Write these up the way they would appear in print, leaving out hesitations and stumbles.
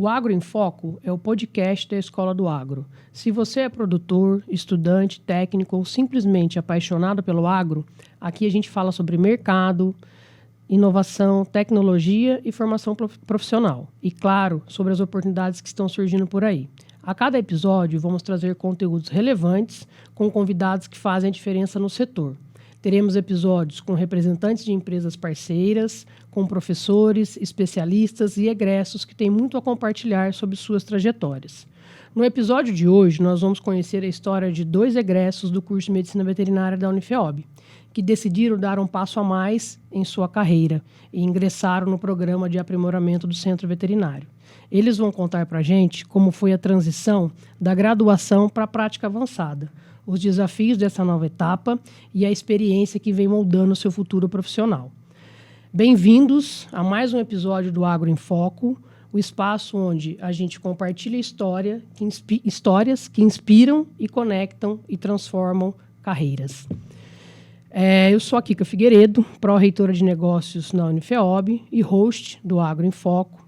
O Agro em Foco é o podcast da Escola do Agro. Se você é produtor, estudante, técnico ou simplesmente apaixonado pelo agro, aqui a gente fala sobre mercado, inovação, tecnologia e formação profissional. E, claro, sobre as oportunidades que estão surgindo por aí. A cada episódio, vamos trazer conteúdos relevantes com convidados que fazem a diferença no setor. Teremos episódios com representantes de empresas parceiras, com professores, especialistas e egressos que têm muito a compartilhar sobre suas trajetórias. No episódio de hoje, nós vamos conhecer a história de 2 egressos do curso de Medicina Veterinária da Unifeob, que decidiram dar um passo a mais em sua carreira e ingressaram no programa de aprimoramento do Centro Veterinário. Eles vão contar para a gente como foi a transição da graduação para a prática avançada, os desafios dessa nova etapa e a experiência que vem moldando o seu futuro profissional. Bem-vindos a mais um episódio do Agro em Foco, o espaço onde a gente compartilha histórias que inspiram e conectam e transformam carreiras. Eu sou a Kika Figueiredo, pró-reitora de negócios na Unifeob e host do Agro em Foco,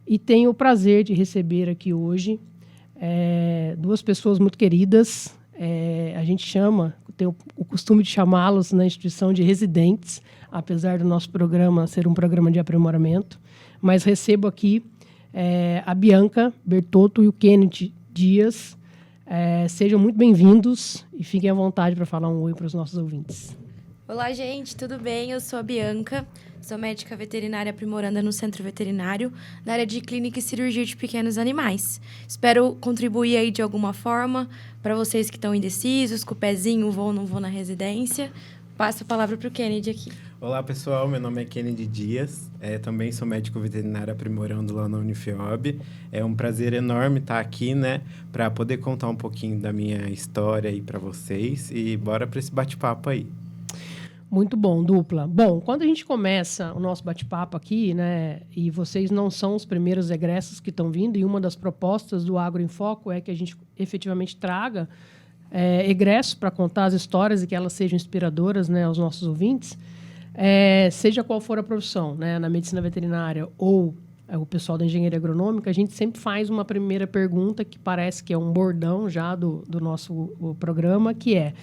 e tenho o prazer de receber aqui hoje 2 pessoas muito queridas. A gente tem o costume de chamá-los na instituição de residentes, apesar do nosso programa ser um programa de aprimoramento. Mas recebo aqui a Bianca Bertotto e o Kennedy Dias. Sejam muito bem-vindos e fiquem à vontade para falar um oi para os nossos ouvintes. Olá, gente, tudo bem? Eu sou a Bianca, sou médica veterinária aprimoranda no Centro Veterinário, na área de clínica e cirurgia de pequenos animais. Espero contribuir aí de alguma forma para vocês que estão indecisos, com o pezinho, vou ou não vou na residência. Passo a palavra para o Kennedy aqui. Olá, pessoal. Meu nome é Kennedy Dias. Também sou médico veterinário aprimorando lá na Unifeob. É um prazer enorme estar aqui, né? Para poder contar um pouquinho da minha história aí para vocês. E bora para esse bate-papo aí. Muito bom, dupla. Bom, quando a gente começa o nosso bate-papo aqui, né, e vocês não são os primeiros egressos que estão vindo, e uma das propostas do Agro em Foco é que a gente efetivamente traga egressos para contar as histórias e que elas sejam inspiradoras, né, aos nossos ouvintes, seja qual for a profissão, né, na medicina veterinária ou o pessoal da engenharia agronômica, a gente sempre faz uma primeira pergunta que parece que é um bordão já do nosso programa, que é: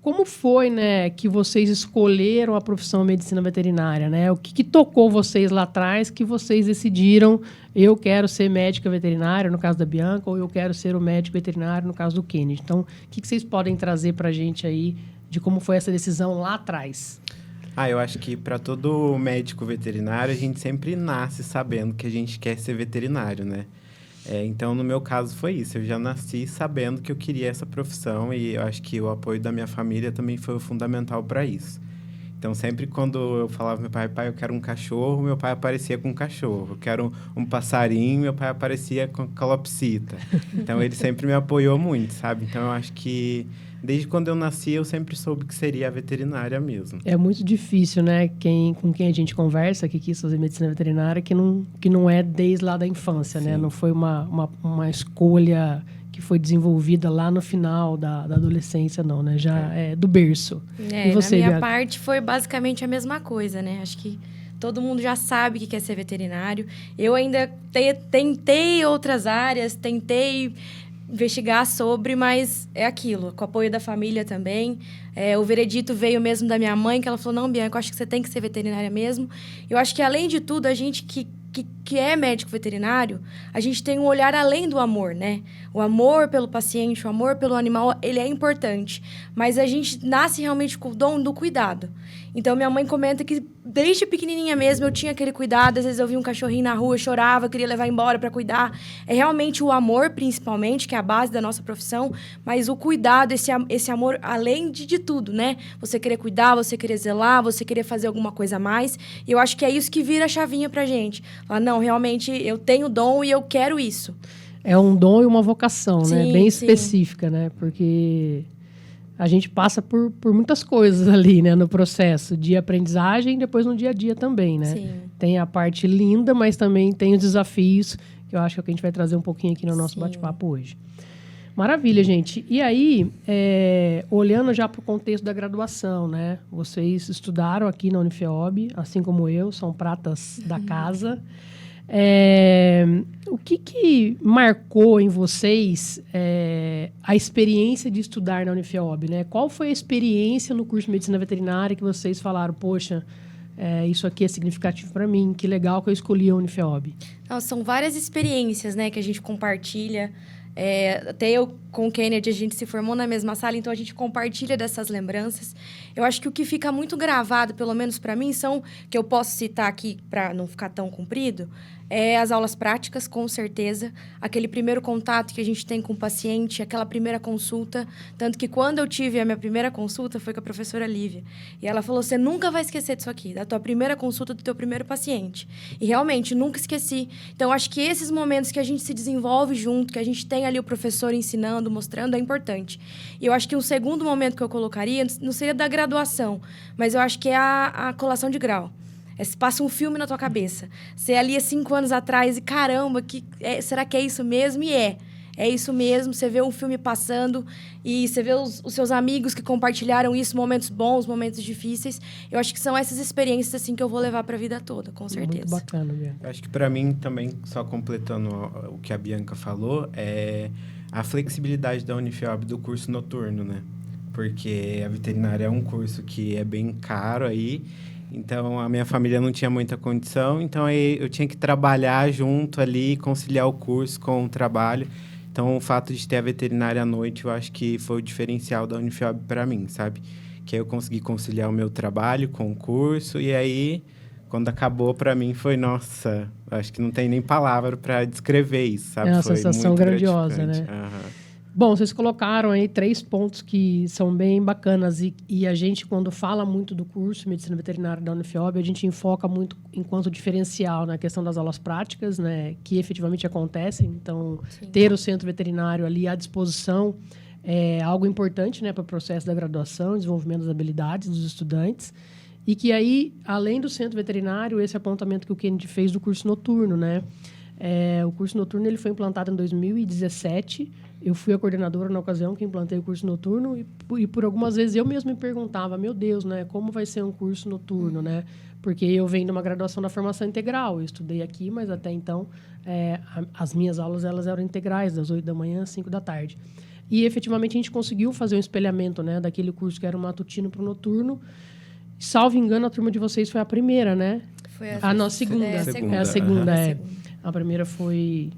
como foi, né, que vocês escolheram a profissão medicina veterinária, né? O que tocou vocês lá atrás que vocês decidiram, eu quero ser médica veterinária, no caso da Bianca, ou eu quero ser o médico veterinário, no caso do Kennedy. Então, o que vocês podem trazer para a gente aí de como foi essa decisão lá atrás? Eu acho que para todo médico veterinário, a gente sempre nasce sabendo que a gente quer ser veterinário, né? Então, no meu caso, foi isso. Eu já nasci sabendo que eu queria essa profissão e eu acho que o apoio da minha família também foi fundamental para isso. Então, sempre quando eu falava pro meu pai, eu quero um cachorro, meu pai aparecia com um cachorro. Eu quero um passarinho, meu pai aparecia com calopsita. Então, ele sempre me apoiou muito, sabe? Então, eu acho que desde quando eu nasci, eu sempre soube que seria a veterinária mesmo. É muito difícil, né? Com quem a gente conversa, que quis fazer medicina veterinária, que não é desde lá da infância, né? Não foi uma escolha que foi desenvolvida lá no final da adolescência, não, né? Já é do berço. E você, na minha parte, foi basicamente a mesma coisa, né? Acho que todo mundo já sabe que quer ser veterinário. Eu ainda tentei outras áreas, tentei investigar sobre, mas é aquilo, com o apoio da família também. O veredito veio mesmo da minha mãe, que ela falou: não, Bianca, eu acho que você tem que ser veterinária mesmo. Eu acho que, além de tudo, a gente que é médico veterinário, a gente tem um olhar além do amor, né? O amor pelo paciente, o amor pelo animal, ele é importante. Mas a gente nasce realmente com o dom do cuidado. Então, minha mãe comenta que, desde pequenininha mesmo, eu tinha aquele cuidado. Às vezes eu via um cachorrinho na rua, eu chorava, queria levar embora para cuidar. É realmente o amor, principalmente, que é a base da nossa profissão. Mas o cuidado, esse amor, além de tudo, né? Você querer cuidar, você querer zelar, você querer fazer alguma coisa a mais. E eu acho que é isso que vira a chavinha pra gente. Falar: não, realmente, eu tenho dom e eu quero isso. É um dom e uma vocação, sim, né? Bem específica, né? Porque a gente passa por muitas coisas ali, né? No processo de aprendizagem e depois no dia a dia também, né? Sim. Tem a parte linda, mas também tem os desafios, que eu acho que é o que a gente vai trazer um pouquinho aqui no nosso bate-papo hoje. Maravilha, gente. E aí, olhando já para o contexto da graduação, né? Vocês estudaram aqui na Unifeob, assim como eu, são pratas da casa. O que marcou em vocês a experiência de estudar na Unifiob, né? Qual foi a experiência no curso de Medicina Veterinária que vocês falaram, poxa, isso aqui é significativo para mim, que legal que eu escolhi a Unifiob? Não, são várias experiências, né, que a gente compartilha. Até eu com o Kennedy, a gente se formou na mesma sala, então a gente compartilha dessas lembranças. Eu acho que o que fica muito gravado, pelo menos para mim, que eu posso citar aqui para não ficar tão comprido, as aulas práticas, com certeza. Aquele primeiro contato que a gente tem com o paciente, aquela primeira consulta. Tanto que quando eu tive a minha primeira consulta, foi com a professora Lívia. E ela falou, você nunca vai esquecer disso aqui, da tua primeira consulta do teu primeiro paciente. E realmente, nunca esqueci. Então, acho que esses momentos que a gente se desenvolve junto, que a gente tem ali o professor ensinando, mostrando, é importante. E eu acho que um segundo momento que eu colocaria, não seria da graduação, mas eu acho que é a colação de grau. Passa um filme na tua cabeça. Você ali há 5 anos atrás e, caramba, será que é isso mesmo? E é isso mesmo. Você vê um filme passando e você vê os seus amigos que compartilharam isso, momentos bons, momentos difíceis. Eu acho que são essas experiências assim que eu vou levar para a vida toda, com certeza. Muito bacana, Bianca. Eu acho que para mim também, só completando o que a Bianca falou, é a flexibilidade da Unifiob do curso noturno, né? Porque a veterinária é um curso que é bem caro aí. Então, a minha família não tinha muita condição, então aí eu tinha que trabalhar junto ali, conciliar o curso com o trabalho. Então, o fato de ter a veterinária à noite, eu acho que foi o diferencial da Unifiob para mim, sabe? Que aí eu consegui conciliar o meu trabalho com o curso, e aí, quando acabou, para mim foi, nossa, acho que não tem nem palavra para descrever isso, sabe? É uma foi sensação muito grandiosa, né? Uhum. Bom, vocês colocaram aí 3 pontos que são bem bacanas e a gente, quando fala muito do curso Medicina Veterinária da Unifiob, a gente enfoca muito enquanto diferencial na questão das aulas práticas, né, que efetivamente acontecem. Então, sim, ter o centro veterinário ali à disposição é algo importante, né, para o processo da graduação, desenvolvimento das habilidades dos estudantes. E que aí, além do centro veterinário, esse apontamento que o Kennedy fez do curso noturno, né? O curso noturno ele foi implantado em 2017. Eu fui a coordenadora na ocasião que implantei o curso noturno e por algumas vezes eu mesmo me perguntava, meu Deus, né, como vai ser um curso noturno, né? Porque eu venho de uma graduação da formação integral, eu estudei aqui, mas até então as minhas aulas elas eram integrais, das 8 da manhã às 5 da tarde. E efetivamente a gente conseguiu fazer um espelhamento, né, daquele curso que era o matutino para o noturno. Salvo engano, a turma de vocês foi a primeira, né? Foi a nossa segunda. É a segunda. Segunda. A primeira foi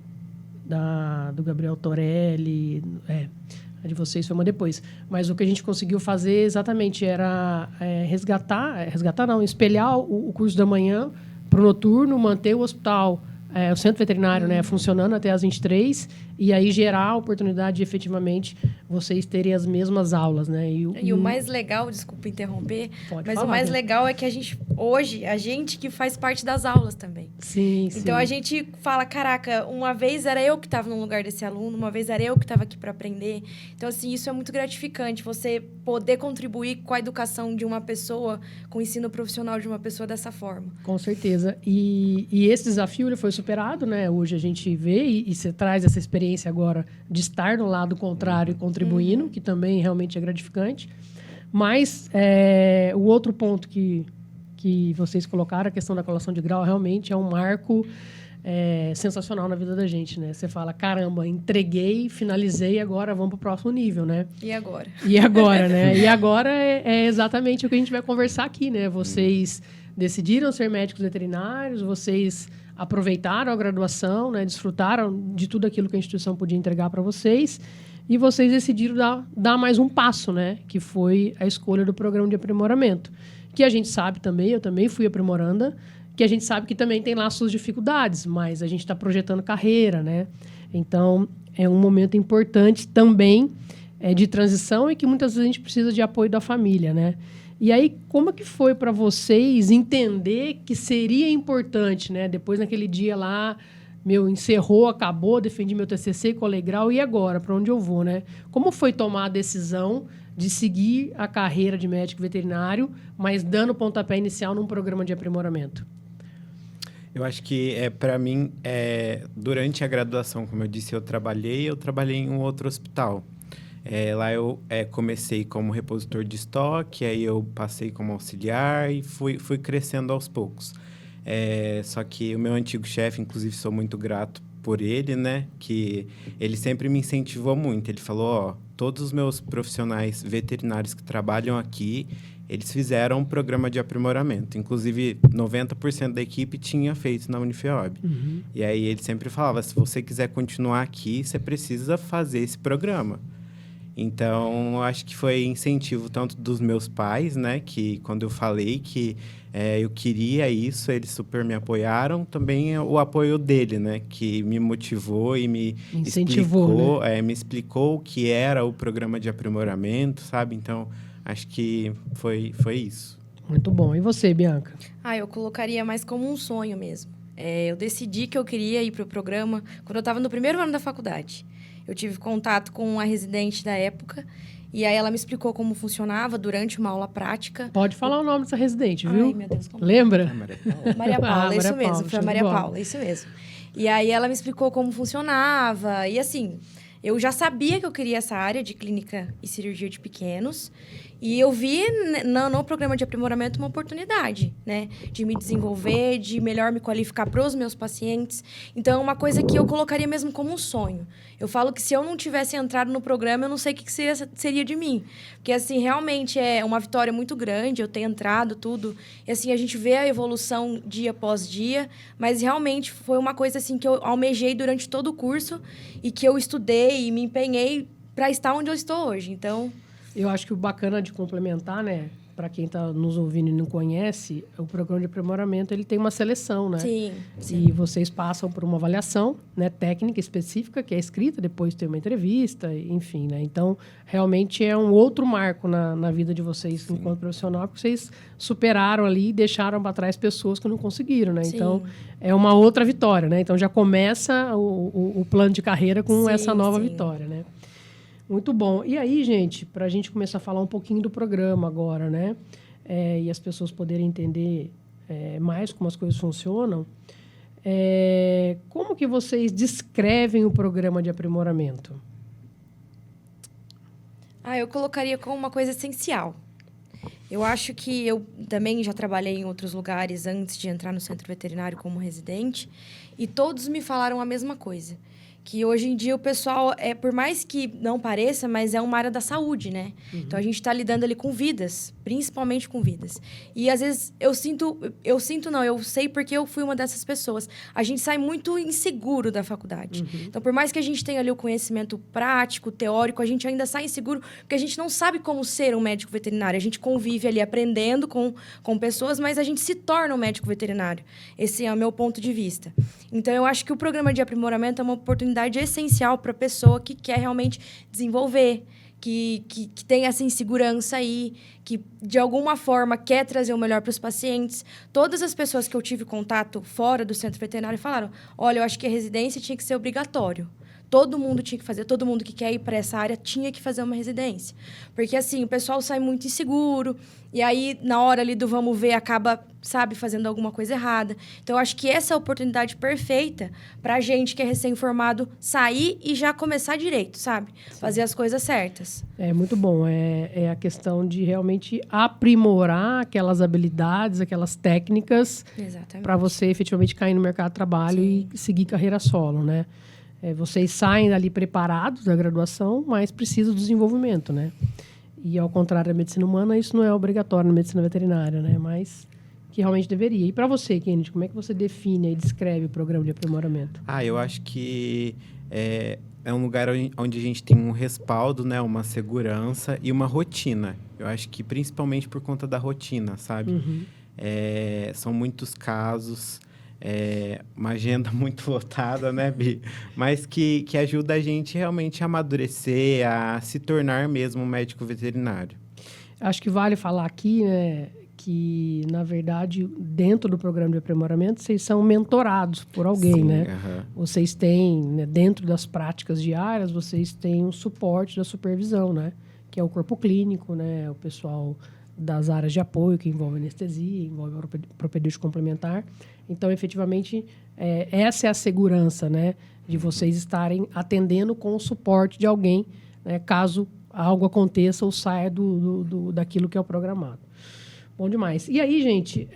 do Gabriel Torelli. A de vocês foi uma depois. Mas o que a gente conseguiu fazer exatamente era espelhar o curso da manhã para o noturno, manter o hospital, o centro veterinário, né, funcionando até às 23 e aí gerar a oportunidade de efetivamente vocês terem as mesmas aulas, né? E o mais legal, desculpa interromper, o mais legal é que a gente que faz parte das aulas também. Sim, então, a gente fala, caraca, uma vez era eu que estava no lugar desse aluno, uma vez era eu que estava aqui para aprender. Então, assim, isso é muito gratificante, você poder contribuir com a educação de uma pessoa, com o ensino profissional de uma pessoa dessa forma. Com certeza. E esse desafio ele foi superado, né? Hoje a gente vê e você traz essa experiência agora de estar no lado contrário e contribuindo, que também realmente é gratificante. Mas o outro ponto que vocês colocaram, a questão da colação de grau, realmente é um marco sensacional na vida da gente, né? Você fala, caramba, entreguei, finalizei, agora vamos para o próximo nível, né? E agora? E agora, né? E agora é exatamente o que a gente vai conversar aqui, né? Vocês decidiram ser médicos veterinários, vocês aproveitaram a graduação, né? Desfrutaram de tudo aquilo que a instituição podia entregar para vocês e vocês decidiram dar mais um passo, né? Que foi a escolha do programa de aprimoramento, que a gente sabe também, eu também fui aprimoranda, que a gente sabe que também tem lá suas dificuldades, mas a gente está projetando carreira, né? Então, é um momento importante também de transição e que muitas vezes a gente precisa de apoio da família, né? E aí, como é que foi para vocês entender que seria importante, né? Depois, naquele dia lá, encerrou, acabou, defendi meu TCC, colei grau, e agora? Para onde eu vou, né? Como foi tomar a decisão de seguir a carreira de médico veterinário, mas dando pontapé inicial num programa de aprimoramento? Eu acho que, para mim, durante a graduação, como eu disse, eu trabalhei em um outro hospital. Lá eu comecei como repositor de estoque, aí eu passei como auxiliar e fui crescendo aos poucos. Só que o meu antigo chefe, inclusive, sou muito grato por ele, né? Que ele sempre me incentivou muito. Ele falou, ó, todos os meus profissionais veterinários que trabalham aqui, eles fizeram um programa de aprimoramento. Inclusive, 90% da equipe tinha feito na Unifeob. Uhum. E aí ele sempre falava, se você quiser continuar aqui, você precisa fazer esse programa. Então, eu acho que foi incentivo tanto dos meus pais, né? Que quando eu falei que eu queria isso, eles super me apoiaram. Também o apoio dele, né? Que me motivou e me Incentivou, né? me explicou o que era o programa de aprimoramento, sabe? Então, acho que foi isso. Muito bom. E você, Bianca? Eu colocaria mais como um sonho mesmo. Eu decidi que eu queria ir para o programa quando eu estava no primeiro ano da faculdade. Eu tive contato com a residente da época e aí ela me explicou como funcionava durante uma aula prática. Pode falar o nome dessa residente, viu? Ai, meu Deus, como... Lembra? Maria Paula, Maria isso Paula, mesmo. Foi a Maria show de bola. Paula, isso mesmo. E aí ela me explicou como funcionava. E assim, eu já sabia que eu queria essa área de clínica e cirurgia de pequenos. E eu vi no programa de aprimoramento uma oportunidade, né? De me desenvolver, de melhor me qualificar para os meus pacientes. Então, é uma coisa que eu colocaria mesmo como um sonho. Eu falo que se eu não tivesse entrado no programa, eu não sei o que seria de mim. Porque, assim, realmente é uma vitória muito grande eu ter entrado, tudo. E, assim, a gente vê a evolução dia após dia. Mas, realmente, foi uma coisa, assim, que eu almejei durante todo o curso e que eu estudei e me empenhei para estar onde eu estou hoje. Então... Eu acho que o bacana de complementar, né? Para quem está nos ouvindo e não conhece, o programa de aprimoramento ele tem uma seleção, né? Sim. E vocês passam por uma avaliação, né, técnica específica, que é escrita, depois tem uma entrevista, enfim, né? Então, realmente é um outro marco na vida de vocês enquanto profissional, porque vocês superaram ali e deixaram para trás pessoas que não conseguiram, né? Sim. Então, é uma outra vitória, né? Então, já começa o plano de carreira com essa nova vitória, né? Muito bom. E aí, gente, para a gente começar a falar um pouquinho do programa agora, né? E as pessoas poderem entender mais como as coisas funcionam. Como que vocês descrevem o programa de aprimoramento? Eu colocaria como uma coisa essencial. Eu acho que eu também já trabalhei em outros lugares antes de entrar no centro veterinário como residente e todos me falaram a mesma coisa. Que hoje em dia o pessoal, por mais que não pareça, mas é uma área da saúde, né? Uhum. Então, a gente está lidando ali com vidas, principalmente com vidas. E, às vezes, eu sei porque eu fui uma dessas pessoas. A gente sai muito inseguro da faculdade. Uhum. Então, por mais que a gente tenha ali o conhecimento prático, teórico, a gente ainda sai inseguro, porque a gente não sabe como ser um médico veterinário. A gente convive ali aprendendo com pessoas, mas a gente se torna um médico veterinário. Esse é o meu ponto de vista. Então, eu acho que o programa de aprimoramento é uma oportunidade essencial para a pessoa que quer realmente desenvolver, que tem essa insegurança aí, que de alguma forma quer trazer o melhor para os pacientes. Todas as pessoas que eu tive contato fora do centro veterinário falaram, olha, eu acho que a residência tinha que ser obrigatório. Todo mundo tinha que fazer, todo mundo que quer ir para essa área tinha que fazer uma residência. Porque, assim, o pessoal sai muito inseguro, e aí, na hora ali do vamos ver, acaba, fazendo alguma coisa errada. Então, eu acho que essa é a oportunidade perfeita para a gente que é recém-formado sair e já começar direito, sabe? Sim. Fazer as coisas certas. É muito bom. É a questão de realmente aprimorar aquelas habilidades, aquelas técnicas para você efetivamente cair no mercado de trabalho. Sim. E seguir carreira solo, né? Vocês saem dali preparados da graduação, mas precisam do desenvolvimento, né? E, ao contrário da medicina humana, isso não é obrigatório na medicina veterinária, né? Mas que realmente deveria. E para você, Kennedy, como é que você define e descreve o programa de aprimoramento? Eu acho que é um lugar onde a gente tem um respaldo, né? Uma segurança e uma rotina. Eu acho que principalmente por conta da rotina, sabe? Uhum. São muitos casos... uma agenda muito lotada, né, Bi? Mas que ajuda a gente realmente a amadurecer, a se tornar mesmo um médico veterinário. Acho que vale falar aqui, né, que, na verdade, dentro do programa de aprimoramento, vocês são mentorados por alguém, Sim, né? Uhum. Vocês têm, né, dentro das práticas diárias, vocês têm um suporte da supervisão, né? Que é o corpo clínico, né? O pessoal das áreas de apoio, que envolve anestesia, envolve propedêutica complementar. Então, efetivamente, essa é a segurança, né, de vocês estarem atendendo com o suporte de alguém, né, caso algo aconteça ou saia daquilo que é o programado. Bom demais. E aí, gente,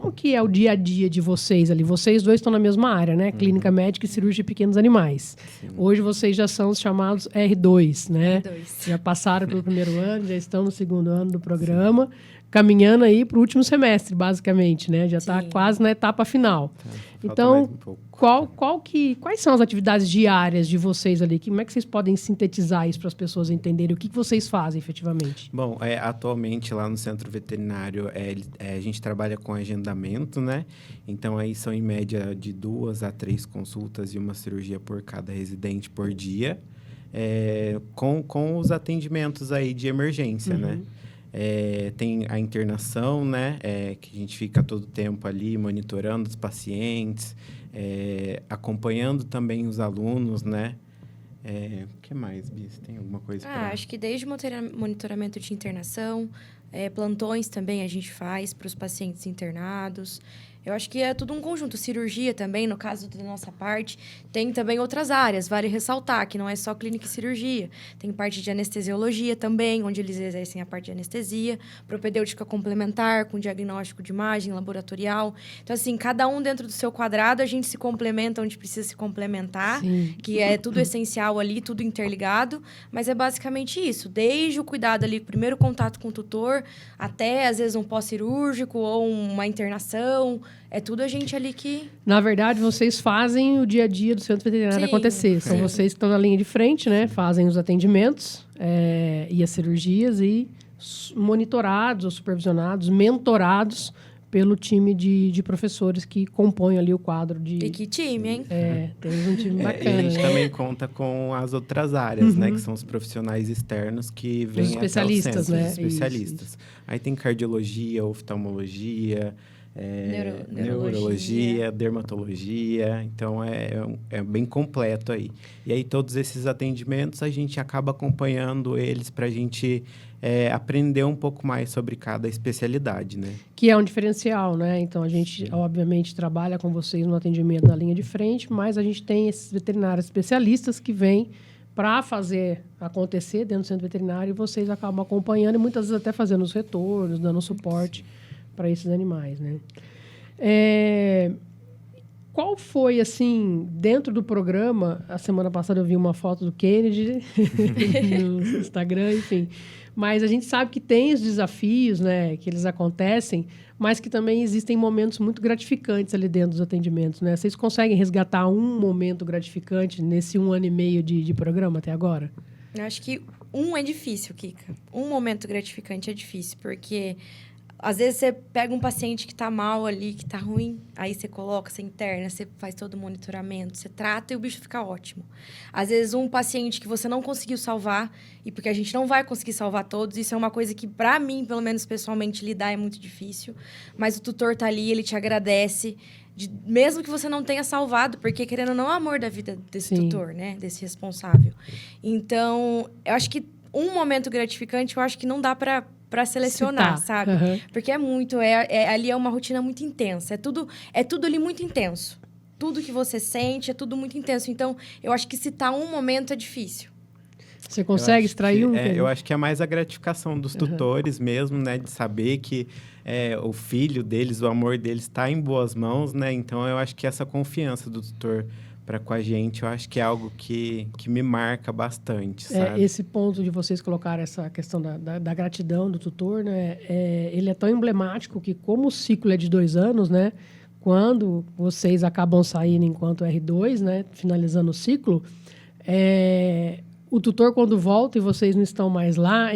como que é o dia a dia de vocês ali? Vocês dois estão na mesma área, né? Clínica médica e cirurgia de pequenos animais. Sim. Hoje vocês já são os chamados R2, né? R2. Já passaram pelo primeiro ano, já estão no segundo ano do programa, caminhando aí para o último semestre, basicamente, né? Já está Sim. quase na etapa final. Falta Então, mais um pouco. quais são as atividades diárias de vocês ali? Como é que vocês podem sintetizar isso para as pessoas entenderem o que vocês fazem efetivamente? Bom, atualmente lá no centro veterinário a gente trabalha com agendamento, né? Então aí são em média de 2 a 3 consultas e uma cirurgia por cada residente por dia, com os atendimentos aí de emergência, né? Tem a internação, né? Que a gente fica todo o tempo ali monitorando os pacientes, acompanhando também os alunos, né? O que mais, Bis? Tem alguma coisa para... Acho que desde monitoramento de internação, plantões também a gente faz para os pacientes internados. Eu acho que é tudo um conjunto. Cirurgia também, no caso da nossa parte, tem também outras áreas. Vale ressaltar que não é só clínica e cirurgia. Tem parte de anestesiologia também, onde eles exercem a parte de anestesia. Propedêutica complementar, com diagnóstico de imagem laboratorial. Então, assim, cada um dentro do seu quadrado, a gente se complementa onde precisa se complementar. Sim. Que é tudo essencial ali, tudo interligado. Mas é basicamente isso. Desde o cuidado ali, primeiro contato com o tutor, até, às vezes, um pós-cirúrgico ou uma internação. É tudo a gente ali que... Na verdade, vocês fazem o dia a dia do centro veterinário Sim, acontecer. São sim. vocês que estão na linha de frente, né? Fazem os atendimentos e as cirurgias e monitorados ou supervisionados, mentorados pelo time de professores que compõem ali o quadro de... E que time, hein? Temos um time E a bacana, gente né? também conta com as outras áreas, né? Que são os profissionais externos que vêm até o especialistas, centro, né? os especialistas. Isso. Aí tem cardiologia, oftalmologia, Neurologia. neurologia, dermatologia. Então, é bem completo aí. E aí, todos esses atendimentos, a gente acaba acompanhando eles para a gente aprender um pouco mais sobre cada especialidade, né? Que é um diferencial, né? Então, a gente, obviamente, trabalha com vocês no atendimento na linha de frente, mas a gente tem esses veterinários especialistas que vêm para fazer acontecer dentro do centro veterinário e vocês acabam acompanhando e muitas vezes até fazendo os retornos, dando suporte para esses animais, né? Qual foi, assim, dentro do programa, a semana passada eu vi uma foto do Kennedy no Instagram, enfim, mas a gente sabe que tem os desafios, né, que eles acontecem, mas que também existem momentos muito gratificantes ali dentro dos atendimentos, né? Vocês conseguem resgatar um momento gratificante nesse 1 ano e meio de programa até agora? Eu acho que é difícil, Kika. Um momento gratificante é difícil, porque... Às vezes, você pega um paciente que está mal ali, que está ruim, aí você coloca, você interna, você faz todo o monitoramento, você trata e o bicho fica ótimo. Às vezes, um paciente que você não conseguiu salvar, e porque a gente não vai conseguir salvar todos, isso é uma coisa que, para mim, pelo menos pessoalmente, lidar é muito difícil. Mas o tutor tá ali, ele te agradece, mesmo que você não tenha salvado, porque, querendo ou não, é o amor da vida desse Sim. tutor, né? Desse responsável. Então, eu acho que um momento gratificante, eu acho que não dá para selecionar, Citar. sabe? Uhum. Porque é muito, ali é uma rotina muito intensa. É tudo ali muito intenso. Tudo que você sente é tudo muito intenso. Então, eu acho que citar um momento é difícil. Você consegue extrair um? Eu acho que é mais a gratificação dos tutores mesmo, né? De saber que o filho deles, o amor deles está em boas mãos, né? Então, eu acho que essa confiança do tutor para com a gente, eu acho que é algo que me marca bastante, sabe? Esse ponto de vocês colocar essa questão da gratidão do tutor, né? Ele é tão emblemático que, como o ciclo é de 2 anos, né? Quando vocês acabam saindo enquanto R2, né? Finalizando o ciclo, o tutor, quando volta e vocês não estão mais lá,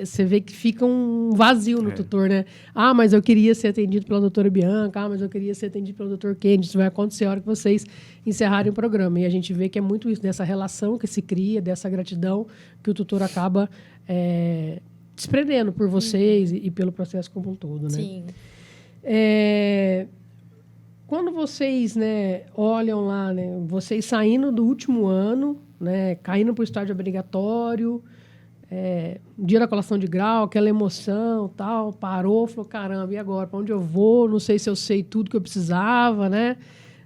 você vê que fica um vazio no tutor, né? Ah, mas eu queria ser atendido pela doutora Bianca, mas eu queria ser atendido pelo doutor Kennedy. Isso vai acontecer a hora que vocês encerrarem o programa. E a gente vê que é muito isso, dessa relação que se cria, dessa gratidão que o tutor acaba desprendendo por vocês e pelo processo como um todo, né? Sim. Quando vocês, né, olham lá, né, vocês saindo do último ano, né, caindo para o estágio obrigatório, dia da colação de grau, aquela emoção, tal, parou, falou, caramba, e agora? Para onde eu vou? Não sei se eu sei tudo que eu precisava, né?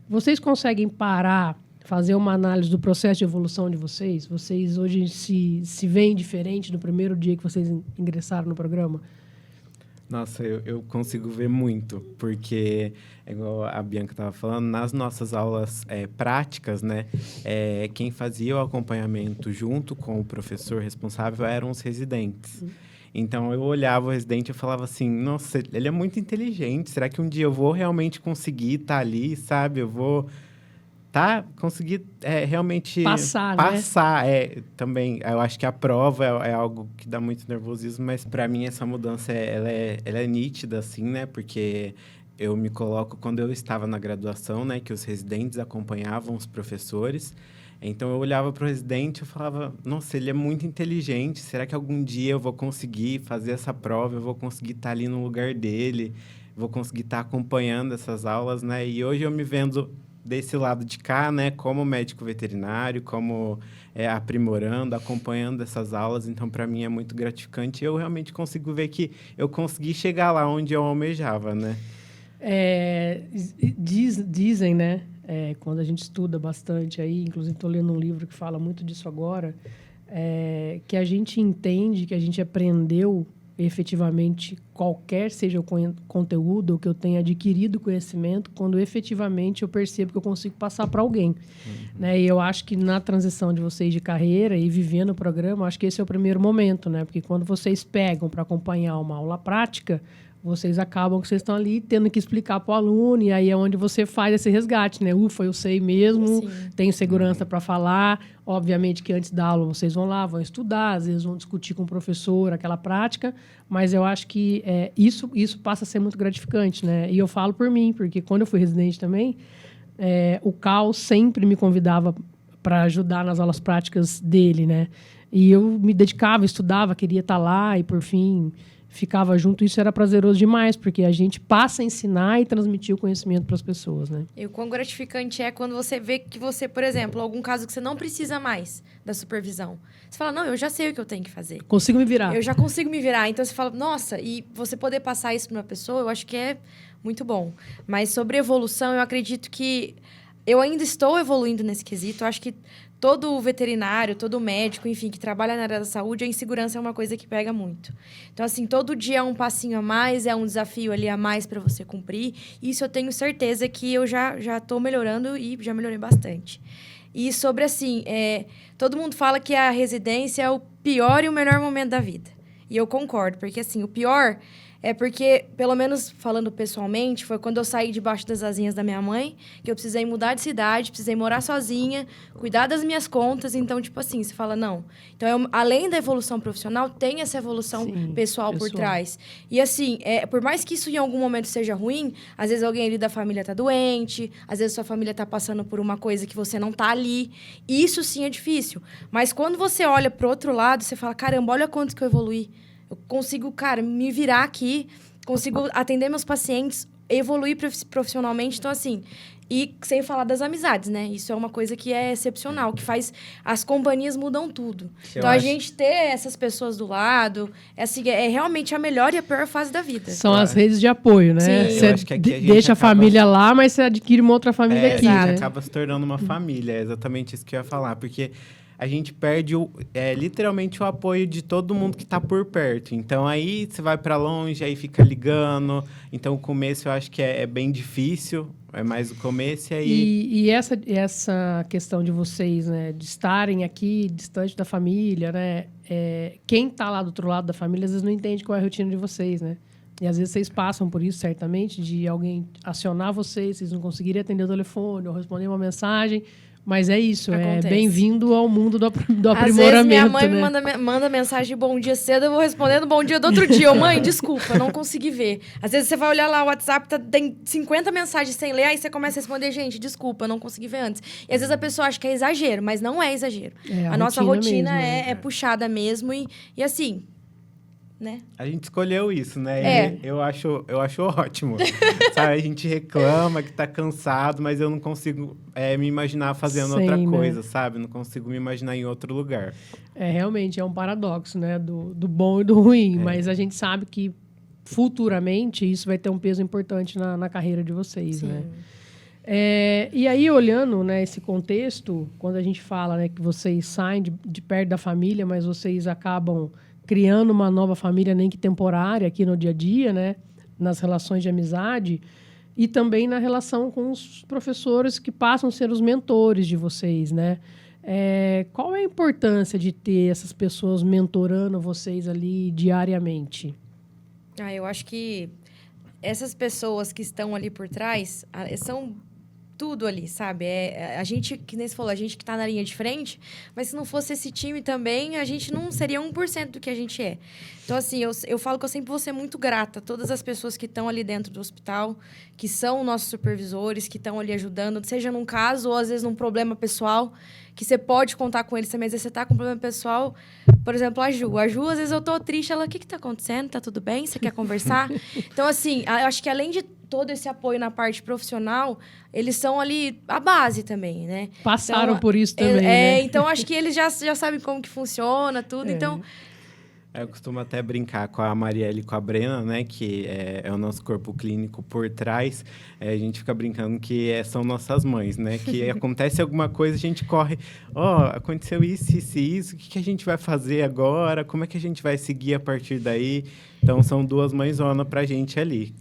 Vocês conseguem parar, fazer uma análise do processo de evolução de vocês? Vocês hoje se veem diferente do primeiro dia que vocês ingressaram no programa? Nossa, eu consigo ver muito, porque, igual a Bianca estava falando, nas nossas aulas práticas, né, quem fazia o acompanhamento junto com o professor responsável eram os residentes. Então, eu olhava o residente e falava assim, nossa, ele é muito inteligente, será que um dia eu vou realmente conseguir estar ali, sabe? Eu vou conseguir realmente passar, né? Também, eu acho que a prova é algo que dá muito nervosismo, mas para mim essa mudança, ela é nítida, assim, né? Porque eu me coloco quando eu estava na graduação, né? Que os residentes acompanhavam os professores. Então, eu olhava para o residente e falava, nossa, ele é muito inteligente, será que algum dia eu vou conseguir fazer essa prova, eu vou conseguir estar ali no lugar dele, vou conseguir estar acompanhando essas aulas, né? E hoje eu me vendo desse lado de cá, né, como médico veterinário, como aprimorando, acompanhando essas aulas. Então, para mim, é muito gratificante. Eu realmente consigo ver que eu consegui chegar lá onde eu almejava, né? Dizem, né, quando a gente estuda bastante aí, inclusive estou lendo um livro que fala muito disso agora, que a gente entende, que a gente aprendeu efetivamente qualquer seja o conteúdo ou que eu tenha adquirido conhecimento, quando efetivamente eu percebo que eu consigo passar para alguém. Né? E eu acho que na transição de vocês de carreira e vivendo o programa, acho que esse é o primeiro momento, né? Porque quando vocês pegam para acompanhar uma aula prática, vocês acabam que vocês estão ali tendo que explicar para o aluno, e aí é onde você faz esse resgate, né? Ufa, eu sei mesmo, Sim. tenho segurança para falar. Obviamente que antes da aula vocês vão lá, vão estudar, às vezes vão discutir com o professor aquela prática, mas eu acho que isso passa a ser muito gratificante, né? E eu falo por mim, porque quando eu fui residente também, o Cal sempre me convidava para ajudar nas aulas práticas dele, né? E eu me dedicava, estudava, queria estar lá e, por fim, ficava junto. Isso era prazeroso demais, porque a gente passa a ensinar e transmitir o conhecimento para as pessoas, né? E o quão gratificante é quando você vê que você, por exemplo, algum caso que você não precisa mais da supervisão. Você fala, não, eu já sei o que eu tenho que fazer. Consigo me virar. Eu já consigo me virar. Então, você fala, nossa, e você poder passar isso para uma pessoa, eu acho que é muito bom. Mas sobre evolução, eu acredito que eu ainda estou evoluindo nesse quesito. Eu acho que todo veterinário, todo médico, enfim, que trabalha na área da saúde, a insegurança é uma coisa que pega muito. Então, assim, todo dia é um passinho a mais, é um desafio ali a mais para você cumprir. Isso eu tenho certeza que eu já estou melhorando e já melhorei bastante. E sobre, assim, todo mundo fala que a residência é o pior e o melhor momento da vida. E eu concordo, porque, assim, o pior é porque, pelo menos falando pessoalmente, foi quando eu saí debaixo das asinhas da minha mãe, que eu precisei mudar de cidade, precisei morar sozinha, cuidar das minhas contas. Então, tipo assim, você fala, não. Então, além da evolução profissional, tem essa evolução pessoal por trás. E assim, por mais que isso em algum momento seja ruim, às vezes alguém ali da família tá doente, às vezes sua família tá passando por uma coisa que você não tá ali. E isso sim é difícil. Mas quando você olha pro outro lado, você fala, caramba, olha quanto que eu evoluí. Eu consigo, cara, me virar aqui, consigo atender meus pacientes, evoluir profissionalmente. Então, assim, e sem falar das amizades, né? Isso é uma coisa que é excepcional, que faz... As companhias mudam tudo. Então, a gente ter essas pessoas do lado, assim, é realmente a melhor e a pior fase da vida. São as redes de apoio, né? Sim. Você acho que aqui a gente deixa a família lá, mas você adquire uma outra família aqui, a né? gente acaba se tornando uma família, é exatamente isso que eu ia falar, porque a gente perde literalmente o apoio de todo mundo que está por perto. Então, aí você vai para longe, aí fica ligando. Então, o começo eu acho que é bem difícil, é mais o começo. E aí... E essa questão de vocês, né, de estarem aqui distante da família, né? Quem está lá do outro lado da família, às vezes não entende qual é a rotina de vocês, né? E às vezes vocês passam por isso, certamente, de alguém acionar vocês não conseguirem atender o telefone ou responder uma mensagem. Mas é isso, Acontece. Bem-vindo ao mundo do aprimoramento. Às vezes minha mãe né? me manda mensagem de bom dia cedo, eu vou respondendo bom dia do outro dia. Mãe, desculpa, eu não consegui ver. Às vezes você vai olhar lá, o WhatsApp tem 50 mensagens sem ler, aí você começa a responder, gente, desculpa, eu não consegui ver antes. E às vezes a pessoa acha que é exagero, mas não é exagero. A nossa rotina mesmo, é puxada mesmo e assim... Né? A gente escolheu isso, né? Eu acho ótimo. Sabe, a gente reclama que tá cansado, mas eu não consigo me imaginar fazendo outra coisa, sabe? Não consigo me imaginar em outro lugar. Realmente, é um paradoxo, né? Do bom e do ruim. Mas a gente sabe que futuramente isso vai ter um peso importante na carreira de vocês, né? E aí, olhando, né, esse contexto, quando a gente fala, né, que vocês saem de perto da família, mas vocês acabam criando uma nova família, nem que temporária, aqui no dia a dia, né? Nas relações de amizade e também na relação com os professores que passam a ser os mentores de vocês, né? Qual é a importância de ter essas pessoas mentorando vocês ali diariamente? Eu acho que essas pessoas que estão ali por trás são tudo ali, sabe? A gente, que nem você falou, a gente que tá na linha de frente, mas se não fosse esse time também, a gente não seria 1% do que a gente é. Então, assim, eu falo que eu sempre vou ser muito grata a todas as pessoas que estão ali dentro do hospital, que são nossos supervisores, que estão ali ajudando, seja num caso ou às vezes num problema pessoal, que você pode contar com eles também. Às vezes você tá com um problema pessoal, por exemplo, a Ju. A Ju, às vezes eu tô triste, ela, o que tá acontecendo? Tá tudo bem? Você quer conversar? Então, assim, eu acho que além de todo esse apoio na parte profissional, eles são ali a base também, né? Passaram então, por isso também, né? Então acho que eles já sabem como que funciona, tudo. Então, eu costumo até brincar com a Marielle e com a Brena, né? Que é o nosso corpo clínico por trás. A gente fica brincando que são nossas mães, né? Que acontece alguma coisa, a gente corre. Aconteceu isso. O que a gente vai fazer agora? Como é que a gente vai seguir a partir daí? Então, são duas mãezonas pra gente ali.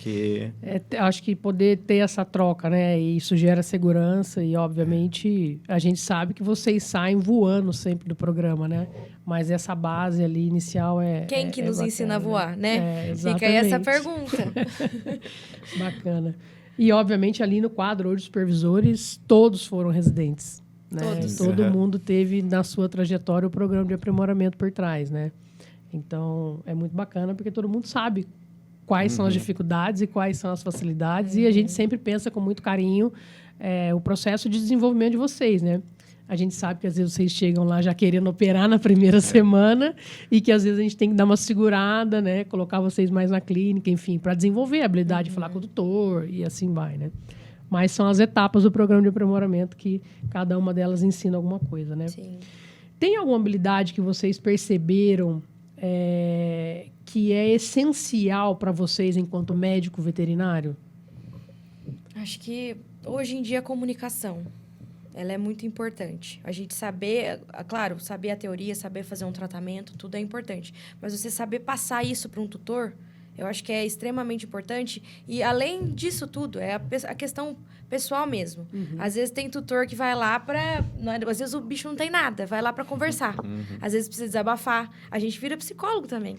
Acho que poder ter essa troca, né? E isso gera segurança e, obviamente, a gente sabe que vocês saem voando sempre do programa, né? Mas essa base ali inicial Quem que nos bacana, ensina a voar, né? Exatamente. Fica aí essa pergunta. Bacana. E, obviamente, ali no quadro hoje, os supervisores, todos foram residentes. Né? Todos. Todo mundo teve, na sua trajetória, o programa de aprimoramento por trás, né? Então, é muito bacana, porque todo mundo sabe quais são as dificuldades e quais são as facilidades. E a gente sempre pensa com muito carinho o processo de desenvolvimento de vocês, né? A gente sabe que, às vezes, vocês chegam lá já querendo operar na primeira semana e que, às vezes, a gente tem que dar uma segurada, né? Colocar vocês mais na clínica, enfim, para desenvolver a habilidade de falar com o doutor e assim vai, né? Mas são as etapas do programa de aprimoramento que cada uma delas ensina alguma coisa, né? Sim. Tem alguma habilidade que vocês perceberam que é essencial para vocês enquanto médico veterinário? Acho que hoje em dia a comunicação, ela é muito importante. A gente saber, claro, saber a teoria, saber fazer um tratamento, tudo é importante. Mas você saber passar isso para um tutor, eu acho que é extremamente importante. E, além disso tudo, é a questão pessoal mesmo. Às vezes tem tutor que vai lá para... Às vezes o bicho não tem nada, vai lá para conversar. Às vezes precisa desabafar. A gente vira psicólogo também.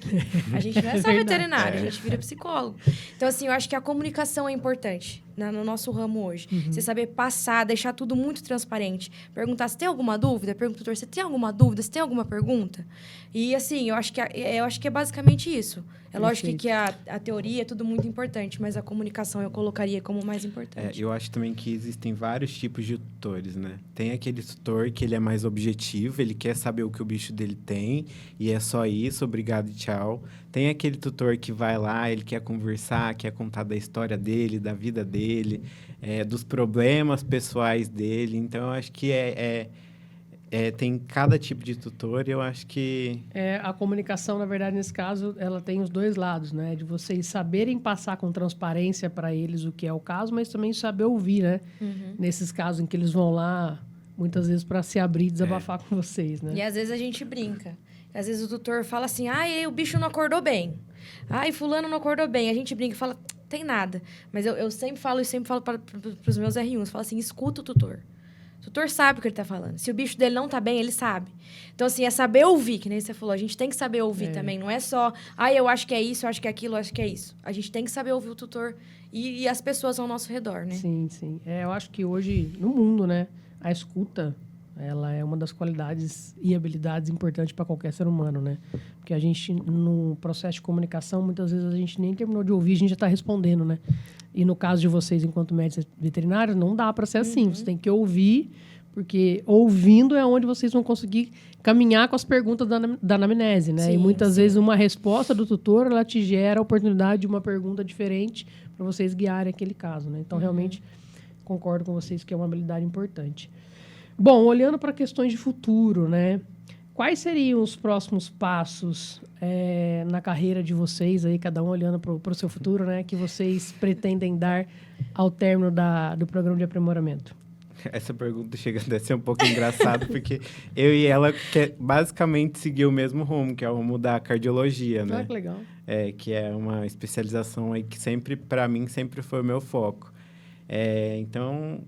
A gente não é só veterinário, a gente vira psicólogo. Então, assim, eu acho que a comunicação é importante no nosso ramo hoje. Você saber passar, deixar tudo muito transparente. Perguntar se tem alguma dúvida, pergunta pro tutor, você tem alguma dúvida, você tem alguma pergunta? E, assim, eu acho que é basicamente isso. É lógico que a teoria é tudo muito importante, mas a comunicação eu colocaria como mais importante. Eu acho também que existem vários tipos de tutores, né? Tem aquele tutor que ele é mais objetivo, ele quer saber o que o bicho dele tem e é só isso, obrigado e tchau. Tem aquele tutor que vai lá, ele quer conversar, quer contar da história dele, da vida dele, dos problemas pessoais dele. Então, eu acho que tem cada tipo de tutor e eu acho que... A comunicação, na verdade, nesse caso, ela tem os dois lados, né? De vocês saberem passar com transparência para eles o que é o caso, mas também saber ouvir, né? Nesses casos em que eles vão lá, muitas vezes, para se abrir e desabafar com vocês, né? E, às vezes, a gente brinca. Às vezes, o tutor fala assim, o bicho não acordou bem. Fulano não acordou bem. A gente brinca e fala, tem nada. Mas eu sempre falo para os meus R1s, falo assim, escuta o tutor. O tutor sabe o que ele está falando. Se o bicho dele não está bem, ele sabe. Então, assim, é saber ouvir, que nem você falou. A gente tem que saber ouvir também. Não é só, eu acho que é isso, eu acho que é aquilo, eu acho que é isso. A gente tem que saber ouvir o tutor e as pessoas ao nosso redor, né? Sim, sim. Eu acho que hoje, no mundo, né, a escuta, ela é uma das qualidades e habilidades importantes para qualquer ser humano, né? Porque a gente, no processo de comunicação, muitas vezes a gente nem terminou de ouvir, a gente já está respondendo, né? E no caso de vocês, enquanto médicos veterinários, não dá para ser assim. Você tem que ouvir, porque ouvindo é onde vocês vão conseguir caminhar com as perguntas da anamnese, né? Sim, e muitas vezes uma resposta do tutor, ela te gera a oportunidade de uma pergunta diferente para vocês guiarem aquele caso, né? Então, realmente, concordo com vocês que é uma habilidade importante. Bom, olhando para questões de futuro, né? Quais seriam os próximos passos na carreira de vocês, aí, cada um olhando para o seu futuro, né? Que vocês pretendem dar ao término do programa de aprimoramento? essa pergunta chega até a ser um pouco engraçada, porque eu e ela basicamente seguiu o mesmo rumo, que é o rumo da cardiologia, né? Ah, que legal. Que é uma especialização aí que sempre, para mim, sempre foi o meu foco. Então...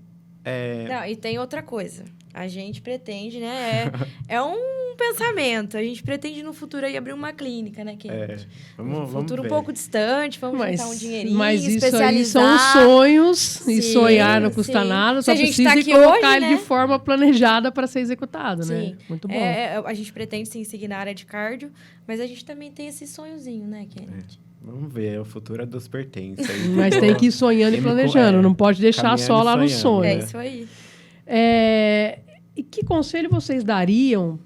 Não, e tem outra coisa. A gente pretende, né? É um pensamento. A gente pretende no futuro aí abrir uma clínica, né, Kennedy? Vamos futuro ver. um pouco distante, vamos juntar um dinheirinho, mas isso aí especializar. são sonhos, e Sim, sonhar não custa sim. nada, Se só a gente precisa tá aqui colocar hoje, ele né? de forma planejada para ser executado, né? Sim. Muito bom. A gente pretende sim seguir na área de cardio, mas a gente também tem esse sonhozinho, né, Kennedy? Vamos ver, o futuro é dos pertences. Aí, Mas tem que ir sonhando e planejando, não pode deixar só lá no sonho. né? É isso aí. E que conselho vocês dariam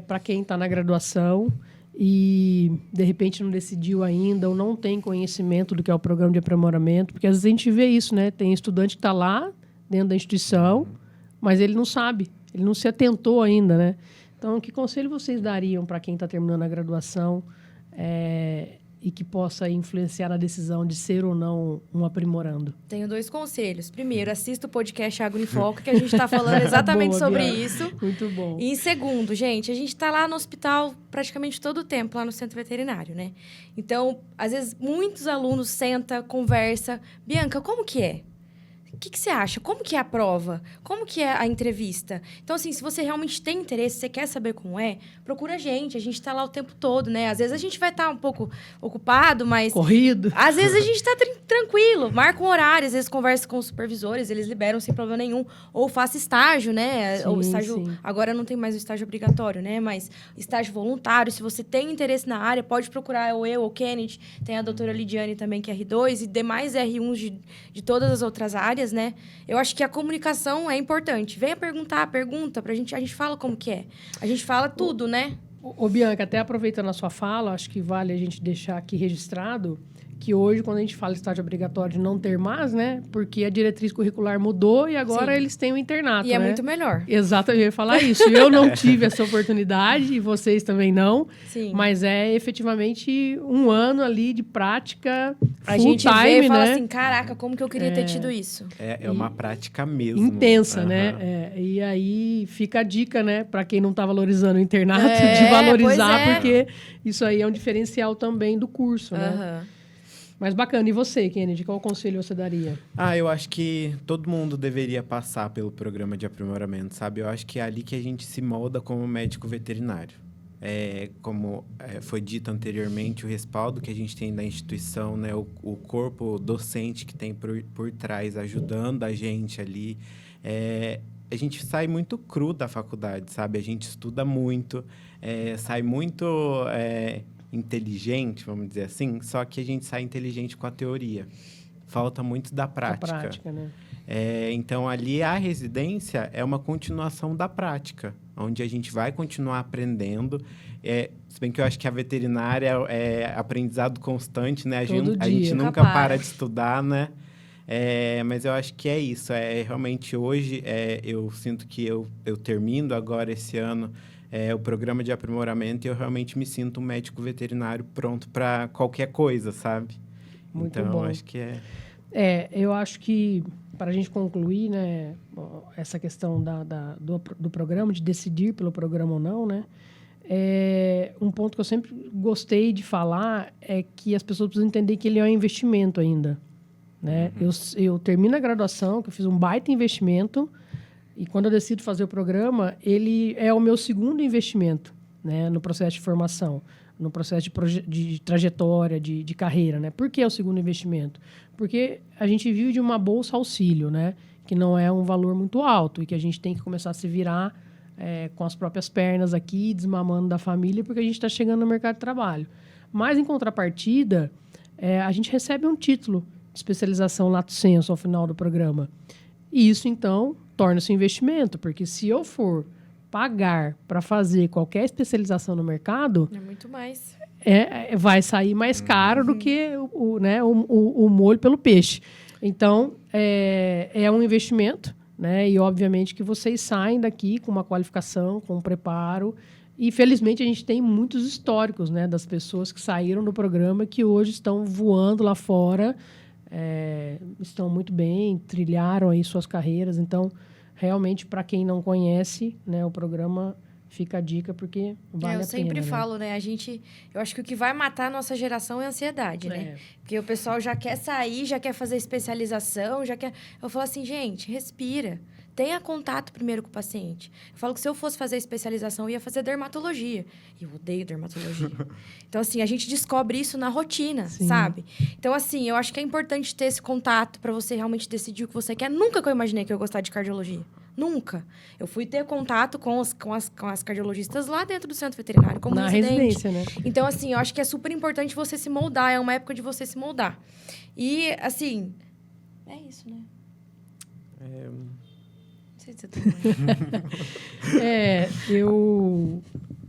para quem está na graduação e, de repente, não decidiu ainda ou não tem conhecimento do que é o programa de aprimoramento? Porque, às vezes, a gente vê isso, né? Tem estudante que está lá, dentro da instituição, mas ele não sabe, ele não se atentou ainda, né? Então, que conselho vocês dariam para quem está terminando a graduação e que possa influenciar na decisão de ser ou não um aprimorando? Tenho 2 conselhos. Primeiro, assista o podcast Agro em Foco, que a gente está falando exatamente Boa, sobre Bianca. isso. Muito bom. E em segundo, gente, a gente está lá no hospital praticamente todo o tempo, lá no centro veterinário, né? Então, às vezes, muitos alunos sentam, conversam. Bianca, como que é? O que você acha? Como que é a prova? Como que é a entrevista? Então, assim, se você realmente tem interesse, você quer saber como é, procura a gente está lá o tempo todo, né? Às vezes a gente vai estar um pouco ocupado, mas... Corrido. Às vezes a gente está tranquilo, marca um horário, às vezes conversa com os supervisores, eles liberam sem problema nenhum. Ou faça estágio, né? Sim, ou estágio... sim. Agora não tem mais o estágio obrigatório, né? Mas estágio voluntário, se você tem interesse na área, pode procurar ou eu, ou Kennedy, tem a doutora Lidiane também, que é R2, e demais R1s de todas as outras áreas, né? Eu acho que a comunicação é importante. Venha pergunta pra gente, a gente fala como que é. A gente fala tudo, né? Ô, Bianca, até aproveitando a sua fala, acho que vale a gente deixar aqui registrado que hoje, quando a gente fala estágio obrigatório de não ter mais, né? Porque a diretriz curricular mudou e agora Sim. eles têm o internato, E é né? muito melhor. Exato, eu ia falar isso. Eu não tive essa oportunidade e vocês também não. Sim. Mas é efetivamente um ano ali de prática A full gente time, vê e fala né? assim, caraca, como que eu queria ter tido isso? É uma prática mesmo. Intensa, Aham. né? E aí fica a dica, né? Para quem não está valorizando o internato, É, de valorizar, pois é. porque isso aí é um diferencial também do curso, né? Aham. Mas bacana. E você, Kennedy, qual conselho você daria? Eu acho que todo mundo deveria passar pelo programa de aprimoramento, sabe? Eu acho que é ali que a gente se molda como médico veterinário. Como foi dito anteriormente, o respaldo que a gente tem da instituição, né? O corpo docente que tem por trás, ajudando a gente ali. A gente sai muito cru da faculdade, sabe? A gente estuda muito, sai muito inteligente, vamos dizer assim, só que a gente sai inteligente com a teoria. Falta muito da prática. A prática, né? Então, ali a residência é uma continuação da prática, onde a gente vai continuar aprendendo. Se bem que eu acho que a veterinária é aprendizado constante, né? A gente nunca para de estudar, né? Mas eu acho que é isso. Realmente, hoje, eu sinto que eu termino agora esse ano o programa de aprimoramento e eu realmente me sinto um médico veterinário pronto para qualquer coisa, sabe? Muito então, bom. Acho que eu acho que, para a gente concluir, né, essa questão do programa, de decidir pelo programa ou não, né, um ponto que eu sempre gostei de falar é que as pessoas precisam entender que ele é um investimento ainda. Né? Uhum. Eu termino a graduação, que eu fiz um baita investimento, e quando eu decido fazer o programa, ele é o meu segundo investimento, né, no processo de formação, no processo de trajetória, de carreira. Né? Por que é o segundo investimento? Porque a gente vive de uma bolsa auxílio, né, que não é um valor muito alto e que a gente tem que começar a se virar com as próprias pernas aqui, desmamando da família, porque a gente está chegando no mercado de trabalho. Mas, em contrapartida, a gente recebe um título de especialização lato sensu ao final do programa. E isso, então, torna-se um investimento, porque se eu for pagar para fazer qualquer especialização no mercado... É muito mais. Vai sair mais caro do que o molho pelo peixe. Então, é um investimento, né? E, obviamente, que vocês saem daqui com uma qualificação, com um preparo. E, felizmente, a gente tem muitos históricos, né, das pessoas que saíram do programa que hoje estão voando lá fora, estão muito bem, trilharam aí suas carreiras. Então, realmente, para quem não conhece, né, o programa, fica a dica, porque vale a pena. Eu sempre falo, né? Eu acho que o que vai matar a nossa geração é a ansiedade, né? Porque o pessoal já quer sair, já quer fazer especialização, já quer... Eu falo assim, gente, respira. Tenha contato primeiro com o paciente. Eu falo que se eu fosse fazer especialização, eu ia fazer dermatologia. E eu odeio dermatologia. Então, assim, a gente descobre isso na rotina, sabe? Então, assim, eu acho que é importante ter esse contato para você realmente decidir o que você quer. Nunca que eu imaginei que eu ia gostar de cardiologia. Nunca. Eu fui ter contato com as cardiologistas lá dentro do centro veterinário, como na residente. residência, né? Então, assim, eu acho que é super importante você se moldar. É uma época de você se moldar. E, assim, é isso, né? Não sei se você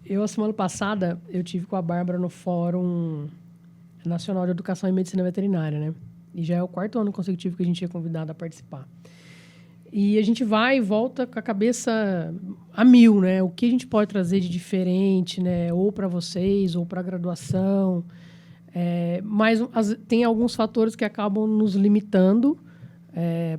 eu, a semana passada, eu tive com a Bárbara no Fórum Nacional de Educação e Medicina Veterinária, né? E já é o 4º ano consecutivo que a gente é convidado a participar. E a gente vai e volta com a cabeça a mil, né? O que a gente pode trazer de diferente, né? Ou para vocês, ou para a graduação. Mas tem alguns fatores que acabam nos limitando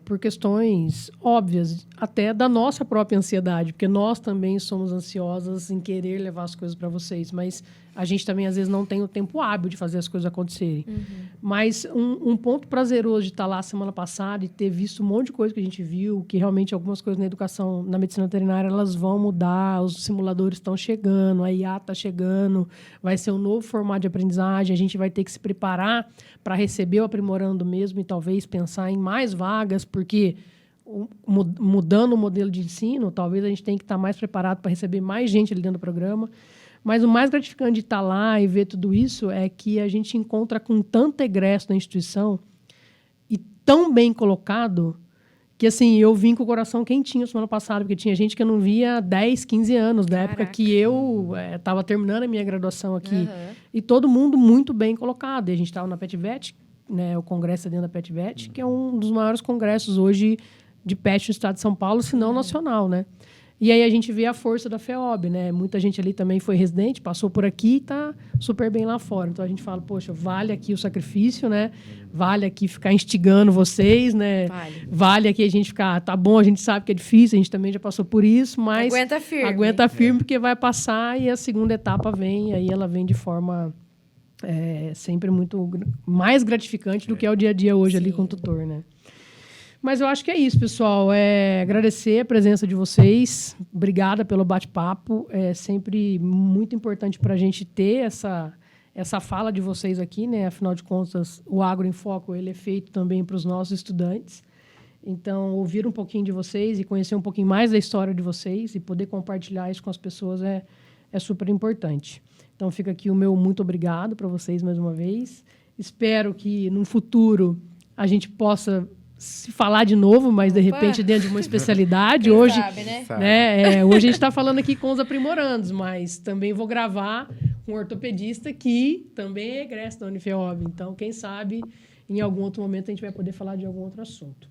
por questões óbvias, até da nossa própria ansiedade, porque nós também somos ansiosas em querer levar as coisas para vocês, mas a gente também, às vezes, não tem o tempo hábil de fazer as coisas acontecerem. Mas um ponto prazeroso de estar lá semana passada e ter visto um monte de coisa que a gente viu, que realmente algumas coisas na educação, na medicina veterinária, elas vão mudar, os simuladores estão chegando, a IA está chegando, vai ser um novo formato de aprendizagem, a gente vai ter que se preparar para receber o aprimorando mesmo e talvez pensar em mais vagas, porque mudando o modelo de ensino, talvez a gente tenha que estar mais preparado para receber mais gente ali dentro do programa. Mas o mais gratificante de estar lá e ver tudo isso é que a gente encontra com tanto egresso na instituição e tão bem colocado que, assim, eu vim com o coração quentinho semana passada, porque tinha gente que eu não via há 10, 15 anos, da época que eu estava terminando a minha graduação aqui. E todo mundo muito bem colocado. E a gente estava na PetVet, né, o congresso dentro da PetVet, que é um dos maiores congressos hoje de pet no estado de São Paulo, se não nacional, né? E aí a gente vê a força da FEOB, né? Muita gente ali também foi residente, passou por aqui e está super bem lá fora. Então a gente fala, poxa, vale aqui o sacrifício, né? Vale aqui ficar instigando vocês, né? Vale aqui a gente ficar, tá bom, a gente sabe que é difícil, a gente também já passou por isso, mas... Aguenta firme. Aguenta firme, porque vai passar e a segunda etapa vem, aí ela vem de forma sempre muito mais gratificante do que é o dia a dia hoje ali com o tutor, né? Mas eu acho que é isso, pessoal. Agradecer a presença de vocês. Obrigada pelo bate-papo. É sempre muito importante para a gente ter essa fala de vocês aqui, né? Afinal de contas, o Agro em Foco ele é feito também para os nossos estudantes. Então, ouvir um pouquinho de vocês e conhecer um pouquinho mais da história de vocês e poder compartilhar isso com as pessoas é super importante. Então, fica aqui o meu muito obrigado para vocês mais uma vez. Espero que, no futuro, a gente possa se falar de novo, mas de repente dentro de uma especialidade. Hoje, sabe, né? Hoje a gente está falando aqui com os aprimorandos, mas também vou gravar com um ortopedista que também é egresso da Unifeob. Então, quem sabe, em algum outro momento a gente vai poder falar de algum outro assunto.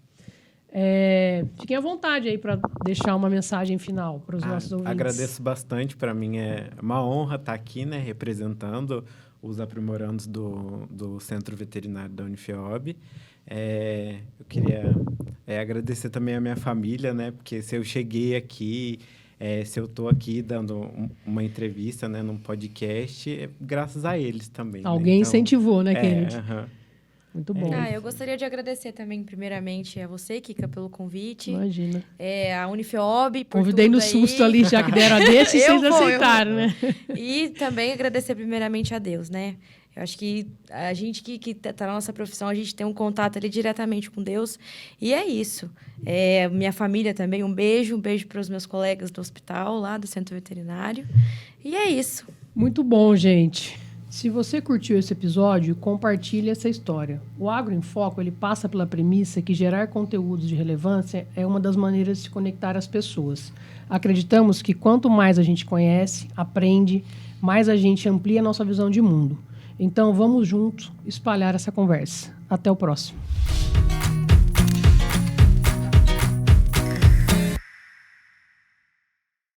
Fiquem à vontade aí para deixar uma mensagem final para os nossos ouvintes. Agradeço bastante. Para mim é uma honra estar aqui, né, representando os aprimorandos do Centro Veterinário da Unifeob. Eu queria agradecer também a minha família, né? Porque se eu cheguei aqui, se eu estou aqui dando uma entrevista, né, num podcast, é graças a eles também. Alguém, né? Então, incentivou, né, Kennedy? Muito bom. Eu gostaria de agradecer também, primeiramente, a você, Kika, pelo convite. Imagina. A Unifeob, por Convidei tudo no susto ali, já que deram a deixa, e vocês aceitaram, né? E também agradecer primeiramente a Deus, né? Eu acho que a gente que está na nossa profissão, a gente tem um contato ali diretamente com Deus. E é isso. Minha família também, um beijo para os meus colegas do hospital, lá do Centro Veterinário. E é isso. Muito bom, gente. Se você curtiu esse episódio, compartilhe essa história. O Agro em Foco ele passa pela premissa que gerar conteúdos de relevância é uma das maneiras de se conectar às pessoas. Acreditamos que quanto mais a gente conhece, aprende, mais a gente amplia a nossa visão de mundo. Então, vamos juntos espalhar essa conversa. Até o próximo.